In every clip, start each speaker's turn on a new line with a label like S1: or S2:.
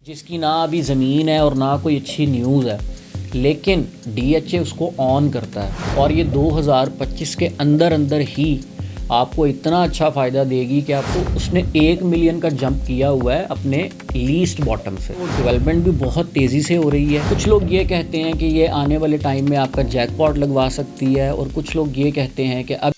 S1: जिसकी ना अभी ज़मीन है और ना कोई अच्छी न्यूज़ है, लेकिन डीएचए उसको ऑन करता है और ये 2025 के अंदर अंदर ही आपको इतना अच्छा फ़ायदा देगी कि आपको उसने 1 मिलियन का जंप किया हुआ है अपने लीस्ट बॉटम से। तो डेवलपमेंट भी बहुत तेज़ी से हो रही है। कुछ लोग ये कहते हैं कि ये आने वाले टाइम में आपका जैकपॉट लगवा सकती है और कुछ लोग ये कहते हैं कि अब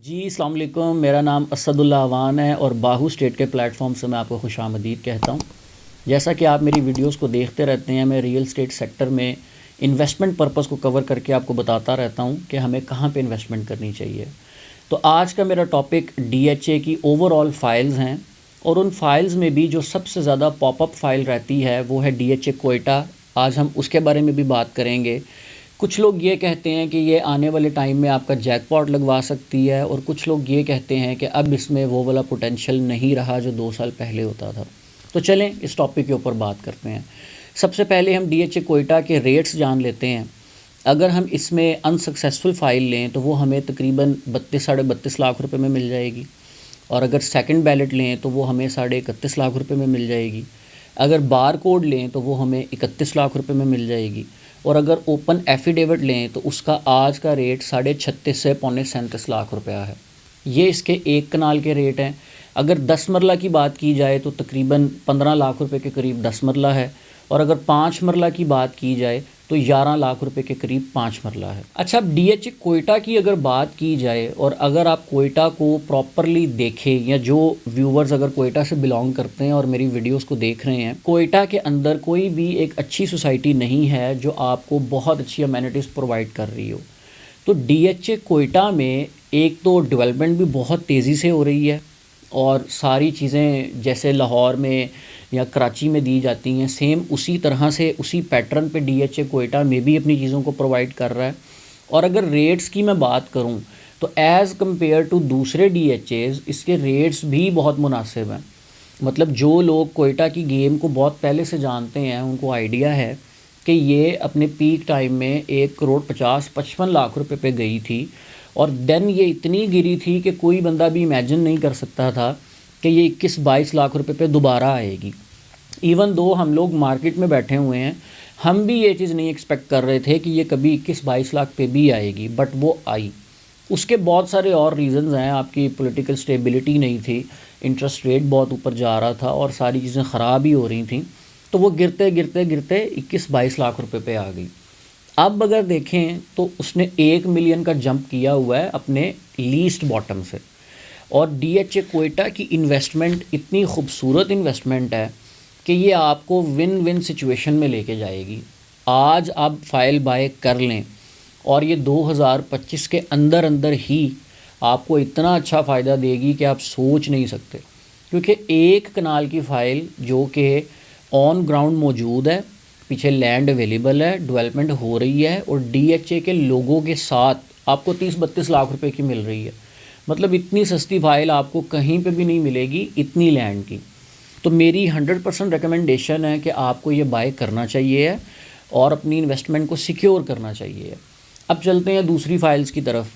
S1: जी अस्सलाम वालेकुम, मेरा नाम असदुल्ला अवान है और बाहू स्टेट के प्लेटफॉर्म से मैं आपको खुशामदीद कहता हूँ। जैसा कि आप मेरी वीडियोस को देखते रहते हैं, मैं रियल एस्टेट सेक्टर में इन्वेस्टमेंट पर्पस को कवर करके आपको बताता रहता हूँ कि हमें कहाँ पे इन्वेस्टमेंट करनी चाहिए। तो आज का मेरा टॉपिक डीएचए की ओवरऑल फ़ाइल्स हैं और उन फाइल्स में भी जो सबसे ज़्यादा पॉपअप फाइल रहती है वो है डीएचए कोयटा। आज हम उसके बारे में भी बात करेंगे। कुछ लोग ये कहते हैं कि ये आने वाले टाइम में आपका जैकपॉट लगवा सकती है और कुछ लोग ये कहते हैं कि अब इसमें वो वाला पोटेंशियल नहीं रहा जो 2 साल पहले होता था। तो चलें इस टॉपिक के ऊपर बात करते हैं। सबसे पहले हम डीएचए कोयटा के रेट्स जान लेते हैं। अगर हम इसमें अनसक्सेसफुल फ़ाइल लें तो वो हमें तकरीबन 32 साढ़े 32 लाख रुपए में मिल जाएगी और अगर सेकंड बैलेट लें तो वो हमें 31.5 लाख रुपए में मिल जाएगी। अगर बार कोड लें तो वो हमें 31 लाख रुपए में मिल जाएगी और अगर ओपन एफिडेविट लें तो उसका आज का रेट 36.5 से 37 लाख रुपया है। ये इसके 1 कनाल के रेट हैं। अगर 10 मरला की बात की जाए तो तकरीबन 15 लाख रुपए के करीब 10 मरला है और अगर 5 मरला की बात की जाए तो 11 लाख रुपए के करीब 5 मरला है। अच्छा, अब डीएचए कोयटा की अगर बात की जाए और अगर आप कोयटा को प्रॉपरली देखें या जो व्यूवर्स अगर कोयटा से बिलोंग करते हैं और मेरी वीडियोस को देख रहे हैं, कोयटा के अंदर कोई भी एक अच्छी सोसाइटी नहीं है जो आपको बहुत अच्छी अमेनिटीज़ प्रोवाइड कर रही हो। तो डीएचए कोयटा में एक तो डेवलपमेंट भी बहुत तेज़ी से हो रही है और सारी चीज़ें जैसे लाहौर में या कराची में दी जाती हैं सेम उसी तरह से उसी पैटर्न पे डीएचए कोयटा में भी अपनी चीज़ों को प्रोवाइड कर रहा है। और अगर रेट्स की मैं बात करूं तो एज़ कम्पेयर टू दूसरे डीएचएज़ इसके रेट्स भी बहुत मुनासिब हैं। मतलब जो लोग कोयटा की गेम को बहुत पहले से जानते हैं उनको आइडिया है कि ये अपने पीक टाइम में 1,50,55 लाख रुपए पे गई थी और देन ये इतनी गिरी थी कि कोई बंदा भी इमेजिन नहीं कर सकता था कि ये 21-22 लाख रुपए पे दोबारा आएगी। इवन दो हम लोग मार्केट में बैठे हुए हैं, हम भी ये चीज़ नहीं एक्सपेक्ट कर रहे थे कि ये कभी 21-22 लाख पे भी आएगी, बट वो आई। उसके बहुत सारे और रीज़न्स हैं। आपकी पॉलिटिकल स्टेबिलिटी नहीं थी, इंटरेस्ट रेट बहुत ऊपर जा रहा था और सारी चीज़ें ख़राब ही हो रही थी, तो वो गिरते गिरते गिरते 21-22 लाख रुपए पे आ गई। अब अगर देखें तो उसने 1 मिलियन का जंप किया हुआ है अपने लीस्ट बॉटम से और डीएचए कोयटा की इन्वेस्टमेंट इतनी खूबसूरत इन्वेस्टमेंट है कि ये आपको विन विन सिचुएशन में लेके जाएगी। आज आप फाइल बाय कर लें और ये 2025 के अंदर अंदर ही आपको इतना अच्छा फ़ायदा देगी कि आप सोच नहीं सकते, क्योंकि 1 कनाल की फ़ाइल जो कि ऑन ग्राउंड मौजूद है, पीछे लैंड अवेलेबल है, डेवलपमेंट हो रही है और डीएचए के लोगों के साथ आपको 30-32 लाख रुपए की मिल रही है। मतलब इतनी सस्ती फ़ाइल आपको कहीं पे भी नहीं मिलेगी इतनी लैंड की। तो मेरी 100% रिकमेंडेशन है कि आपको ये बाय करना चाहिए है और अपनी इन्वेस्टमेंट को सिक्योर करना चाहिए। अब चलते हैं दूसरी फाइल्स की तरफ।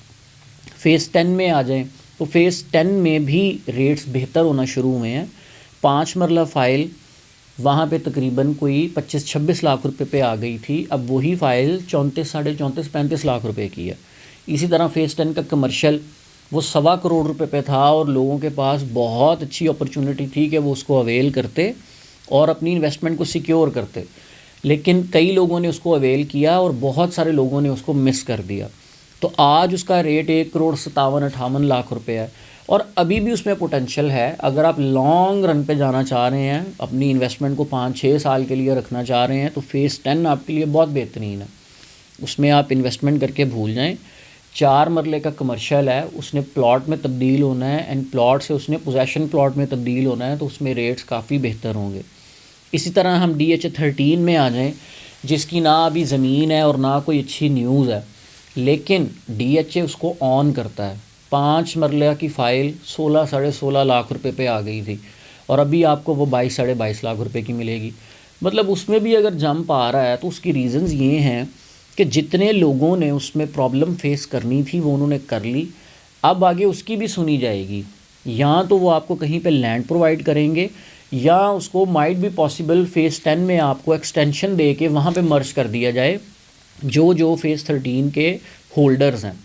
S1: फ़ेज़ 10 में आ जाएं तो फ़ेज़ 10 में भी रेट्स बेहतर होना शुरू हुए हैं। 5 मरला फ़ाइल वहाँ पे तकरीबन कोई 25-26 लाख रुपए पे आ गई थी। अब वही फ़ाइल 34 साढ़े 34-35 लाख रुपए की है। इसी तरह फ़ेज़ 10 का कमर्शियल वो 1.25 करोड़ रुपए पे था और लोगों के पास बहुत अच्छी अपॉर्चुनिटी थी कि वो उसको अवेल करते और अपनी इन्वेस्टमेंट को सिक्योर करते, लेकिन कई लोगों ने उसको अवेल किया और बहुत सारे लोगों ने उसको मिस कर दिया। तो आज उसका रेट 1,57-58 लाख रुपए है और अभी भी उसमें पोटेंशियल है। अगर आप लॉन्ग रन पे जाना चाह रहे हैं, अपनी इन्वेस्टमेंट को 5-6 साल के लिए रखना चाह रहे हैं, तो फ़ेज़ 10 आपके लिए बहुत बेहतरीन है। उसमें आप इन्वेस्टमेंट करके भूल जाएँ। 4 मरले का कमर्शियल है, उसने प्लॉट में तब्दील होना है एंड प्लॉट से उसने पोजेसन प्लॉट में तब्दील होना है, तो उसमें रेट्स काफ़ी बेहतर होंगे। इसी तरह हम डीएचए 13 में आ जाएं, जिसकी ना अभी ज़मीन है और ना कोई अच्छी न्यूज़ है, लेकिन डीएचए उसको ऑन करता है। 5 मरले की फ़ाइल 16 साढ़े 16 लाख रुपए पे आ गई थी और अभी आपको वो 22 साढ़े 22 लाख रुपए की मिलेगी। मतलब उसमें भी अगर जंप आ रहा है तो उसकी रीज़न्स ये हैं कि जितने लोगों ने उसमें प्रॉब्लम फेस करनी थी वो उन्होंने कर ली, अब आगे उसकी भी सुनी जाएगी। या तो वो आपको कहीं पे लैंड प्रोवाइड करेंगे या उसको माइट भी पॉसिबल फ़ेज़ 10 में आपको एक्सटेंशन दे के वहाँ पे मर्ज कर दिया जाए जो फ़ेज़ 13 के होल्डर्स हैं।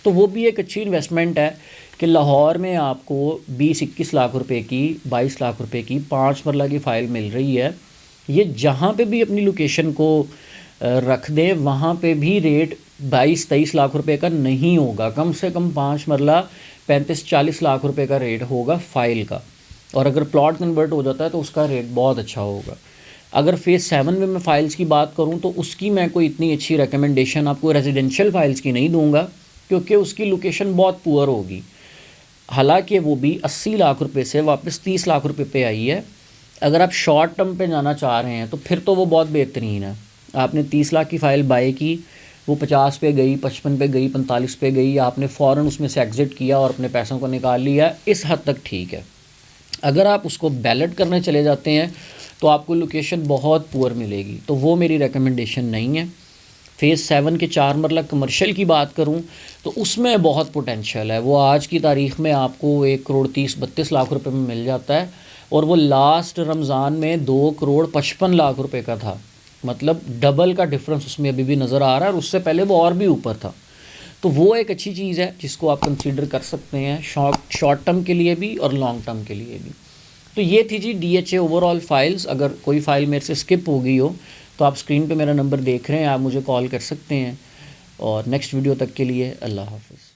S1: तो वो भी एक अच्छी इन्वेस्टमेंट है कि लाहौर में आपको 20-21 लाख रुपए की, 22 लाख रुपए की 5 मरला की फ़ाइल मिल रही है। ये जहाँ पे भी अपनी लोकेशन को रख दें वहाँ पे भी रेट 22-23 लाख रुपए का नहीं होगा, कम से कम 5 मरला 35-40 लाख रुपए का रेट होगा फ़ाइल का। और अगर प्लॉट कन्वर्ट हो जाता है तो उसका रेट बहुत अच्छा होगा। अगर फ़ेज़ 7 में मैं फ़ाइल्स की बात करूँ तो उसकी मैं कोई इतनी अच्छी रिकमेंडेशन आपको रेजिडेंशियल फ़ाइल्स की नहीं दूंगा, क्योंकि उसकी लोकेशन बहुत पुअर होगी। हालांकि वो भी 80 लाख रुपए से वापस 30 लाख रुपए पे आई है। अगर आप शॉर्ट टर्म पे जाना चाह रहे हैं तो फिर तो वो बहुत बेहतरीन है। आपने 30 लाख की फ़ाइल बाय की, वो 50 पे गई, 55 पे गई, 45 पे गई, आपने फ़ौरन उसमें से एग्ज़िट किया और अपने पैसों को निकाल लिया, इस हद तक ठीक है। अगर आप उसको बैलेट करने चले जाते हैं तो आपको लोकेशन बहुत पुअर मिलेगी, तो वो मेरी रिकमेंडेशन नहीं है। फ़ेज़ 7 के 4 मरला कमर्शियल की बात करूं तो उसमें बहुत पोटेंशियल है। वो आज की तारीख़ में आपको 1,30,32 लाख रुपए में मिल जाता है और वो लास्ट रमज़ान में 2,55 लाख रुपए का था। मतलब डबल का डिफरेंस उसमें अभी भी नज़र आ रहा है और उससे पहले वो और भी ऊपर था। तो वो एक अच्छी चीज़ है जिसको आप कंसीडर कर सकते हैं शॉर्ट टर्म के लिए भी और लॉन्ग टर्म के लिए भी। तो ये थी जी DHA ओवरऑल फ़ाइल्स। अगर कोई फ़ाइल मेरे से स्किप हो गई हो तो आप स्क्रीन पे मेरा नंबर देख रहे हैं, आप मुझे कॉल कर सकते हैं। और नेक्स्ट वीडियो तक के लिए अल्लाह हाफ़िज़।